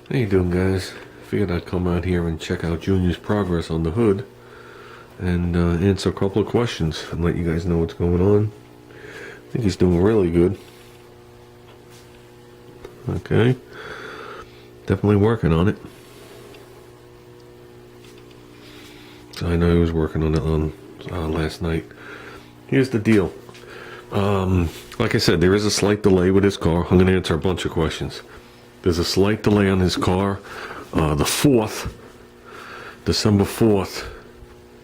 How you doing, guys? Figured I'd come out here and check out Junior's progress on the hood and answer a couple of questions and let you guys know what's going on. I think he's doing really good. Okay. Definitely working on it. So I know he was working on it on last night. Here's the deal. Like I said, there is a slight delay with his car. I'm going to answer a bunch of questions. There's a slight delay on his car. The 4th, December 4th,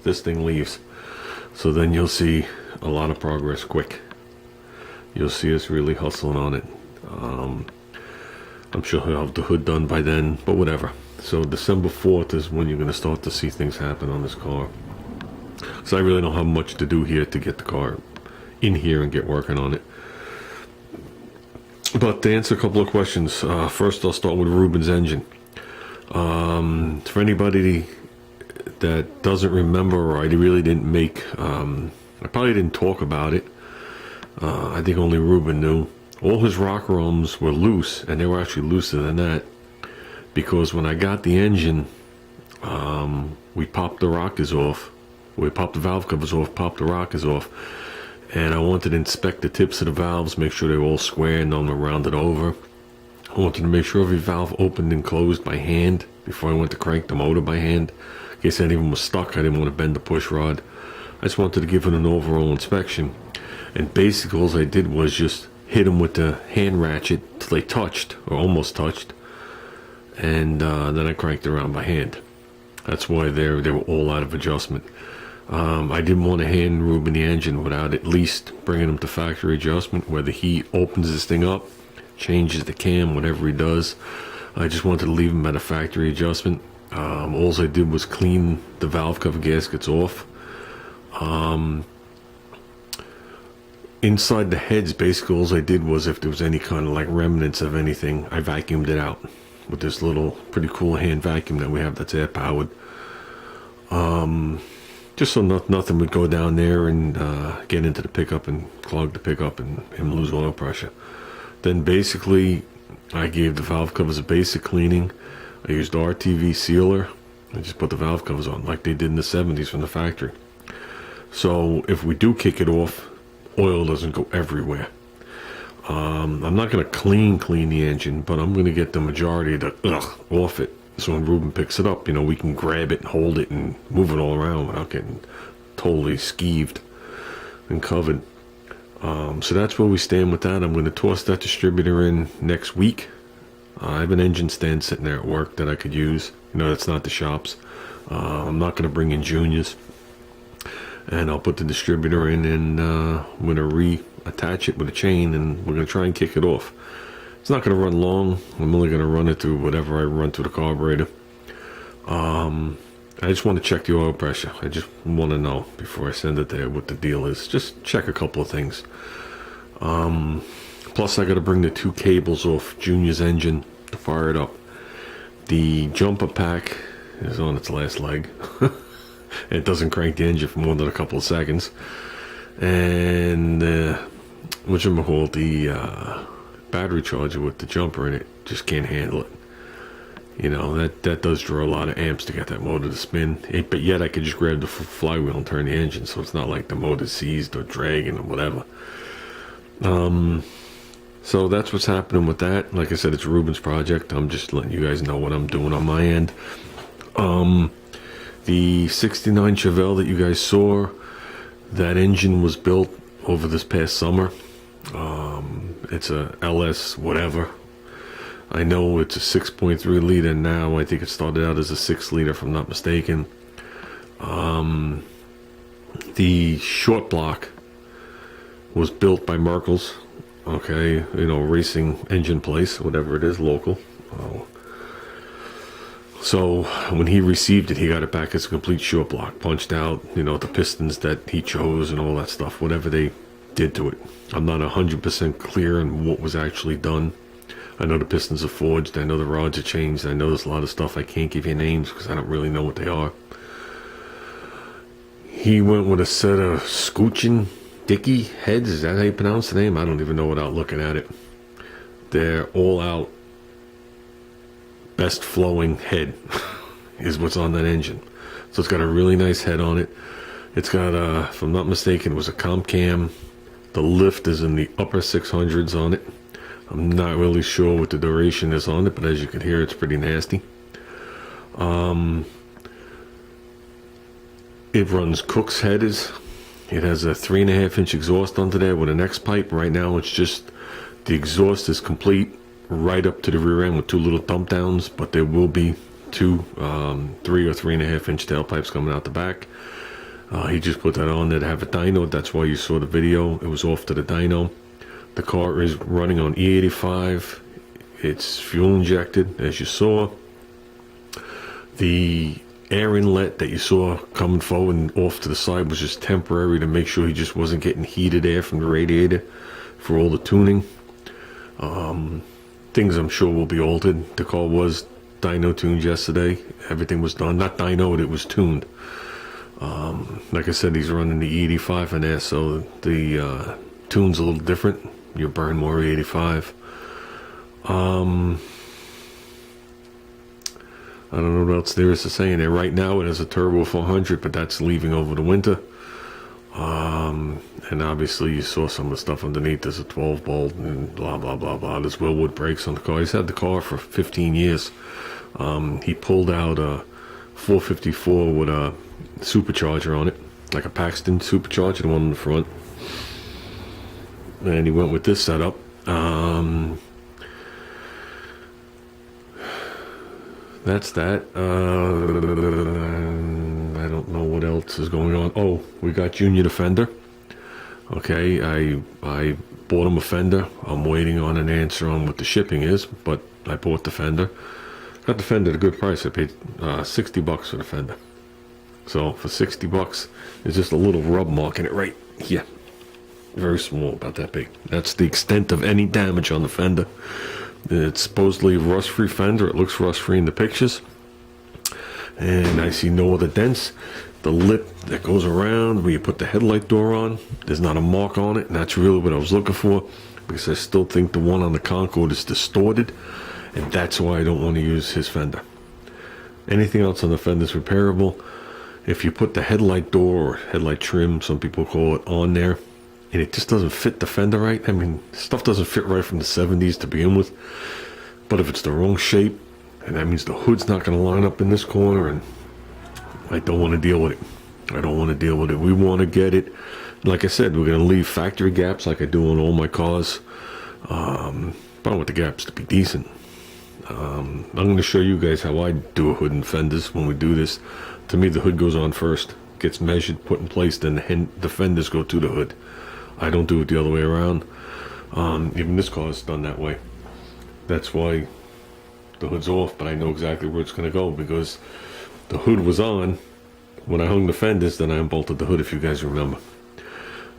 this thing leaves. So then you'll see a lot of progress quick. You'll see us really hustling on it. I'm sure he'll have the hood done by then, but whatever. So December 4th is when you're going to start to see things happen on this car. So I really don't have much to do here to get the car in here and get working on it. But to answer a couple of questions, first I'll start with Ruben's engine. For anybody that doesn't remember, or I really didn't make, I probably didn't talk about it. I think only Ruben knew. All his rocker arms were loose, and they were actually looser than that, because when I got the engine, we popped the rockers off. We popped the valve covers off, popped the rockers off, and I wanted to inspect the tips of the valves, make sure they were all square and none were rounded over. I wanted to make sure every valve opened and closed by hand before I went to crank the motor by hand. In case any of them was stuck, I didn't want to bend the push rod. I just wanted to give it an overall inspection. And basically all I did was just hit them with the hand ratchet till they touched, or almost touched. And then I cranked around by hand. That's why they were all out of adjustment. I didn't want to hand Ruben the engine without at least bringing him to factory adjustment, whether he opens this thing up, changes the cam, whatever he does. I just wanted to leave him at a factory adjustment. All I did was clean the valve cover gaskets off. Inside the heads, basically all I did was, if there was any kind of like remnants of anything, I vacuumed it out with this little pretty cool hand vacuum that we have that's air powered. Just so nothing would go down there and get into the pickup and clog the pickup and him lose oil pressure. Then basically I gave the valve covers a basic cleaning. I used RTV sealer. I just put the valve covers on like they did in the 70s from the factory. So if we do kick it off, oil doesn't go everywhere. I'm not going to clean the engine, but I'm going to get the majority of the off it. So when Ruben picks it up, we can grab it and hold it and move it all around without getting totally skeeved and covered. So that's where we stand with that. I'm going to toss that distributor in next week. I have an engine stand sitting there at work that I could use. That's not the shop's. I'm not going to bring in Junior's. And I'll put the distributor in, and I'm going to reattach it with a chain, and we're going to try and kick it off. It's not going to run long. I'm only going to run it through whatever I run through the carburetor. I just want to check the oil pressure. I just want to know before I send it there what the deal is. Just check a couple of things. Plus I got to bring the 2 cables off Junior's engine to fire it up. The jumper pack is on its last leg. It doesn't crank the engine for more than a couple of seconds. And whatchamacallit, the battery charger with the jumper in it just can't handle it. That does draw a lot of amps to get that motor to spin. But yet I could just grab the flywheel and turn the engine, so it's not like the motor's seized or dragging or whatever. So that's what's happening with that. Like I said, it's Ruben's project. I'm just letting you guys know what I'm doing on my end. The 69 Chevelle that you guys saw, that engine was built over this past summer. It's a LS whatever. I know it's a 6.3 liter now. I think it started out as a 6 liter if I'm not mistaken. The short block was built by Merkel's. Okay, racing engine place, whatever it is, local. So when he received it, he got it back as a complete short block, punched out, the pistons that he chose and all that stuff, whatever they did to it. I'm not 100% clear on what was actually done. I know the pistons are forged. I know the rods are changed. I know there's a lot of stuff I can't give you names because I don't really know what they are. He went with a set of Scoochen Dickey heads. Is that how you pronounce the name? I don't even know without looking at it. They're all out best flowing head is what's on that engine. So it's got a really nice head on it. It's got, if I'm not mistaken, it was a comp cam. The lift is in the upper 600s on it. I'm not really sure what the duration is on it, but as you can hear, it's pretty nasty. It runs Cook's headers. It has a 3.5-inch exhaust under there with an X pipe. Right now, it's just the exhaust is complete right up to the rear end with 2 little dump downs, but there will be 2 3 or 3.5-inch tailpipes coming out the back. He just put that on there to have a dyno. That's why you saw the video. It was off to the dyno. The car is running on E85. It's fuel injected, as you saw. The air inlet that you saw coming forward and off to the side was just temporary to make sure he just wasn't getting heated air from the radiator for all the tuning. Things I'm sure will be altered. The car was dyno tuned yesterday. Everything was done. Not dynoed, it was tuned. Like I said, he's running the E85 in there, so the tune's a little different. You burn more E85. I don't know what else there is to say in there. Right now it has a turbo 400, but that's leaving over the winter. And obviously you saw some of the stuff underneath. There's a 12 bolt and blah, blah, blah, blah. There's Willwood brakes on the car. He's had the car for 15 years. He pulled out a 454 with a supercharger on it, like a Paxton supercharger, the one in the front. And he went with this setup. That's that. I don't know what else is going on. Oh, we got Junior the fender. Okay, I bought him a fender. I'm waiting on an answer on what the shipping is, but I bought the fender. Got the fender at a good price. I paid $60 for the fender. So for $60, there's just a little rub mark in it right here. Very small, about that big. That's the extent of any damage on the fender. It's supposedly a rust-free fender. It looks rust-free in the pictures. And I see no other dents. The lip that goes around where you put the headlight door on, there's not a mark on it. And that's really what I was looking for, because I still think the one on the Concorde is distorted. And that's why I don't want to use his fender. Anything else on the fender is repairable. If you put the headlight door or headlight trim, some people call it, on there, and it just doesn't fit the fender right. I mean, stuff doesn't fit right from the 70s to begin with. But if it's the wrong shape, and that means the hood's not going to line up in this corner, and I don't want to deal with it. I don't want to deal with it. We want to get it. Like I said, we're going to leave factory gaps like I do on all my cars. But I want the gaps to be decent. I'm going to show you guys how I do a hood and fenders when we do this. To me, the hood goes on first, gets measured, put in place, then the fenders go to the hood. I don't do it the other way around. Even this car is done that way. That's why the hood's off, but I know exactly where it's going to go, because the hood was on when I hung the fenders, then I unbolted the hood, if you guys remember.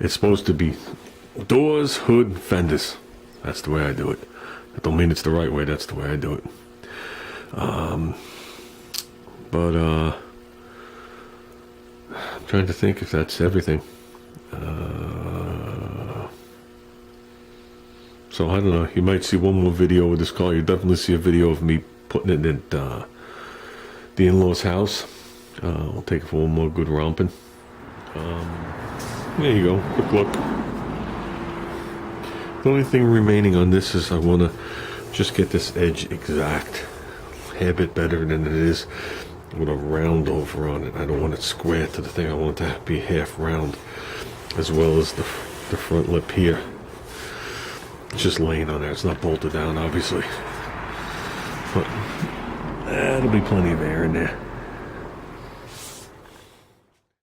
It's supposed to be doors, hood, fenders. That's the way I do it. I don't mean it's the right way, that's the way I do it. I'm trying to think if that's everything. So I don't know, you might see one more video with this car. You definitely see a video of me putting it at the in-laws house. I'll take it for one more good romping. There you go, quick look. The only thing remaining on this is I want to just get this edge exact, a hair bit better than it is, with a round over on it. I don't want it square to the thing. I want it to be half round, as well as the front lip here. It's just laying on there. It's not bolted down, obviously, but there'll be plenty of air in there.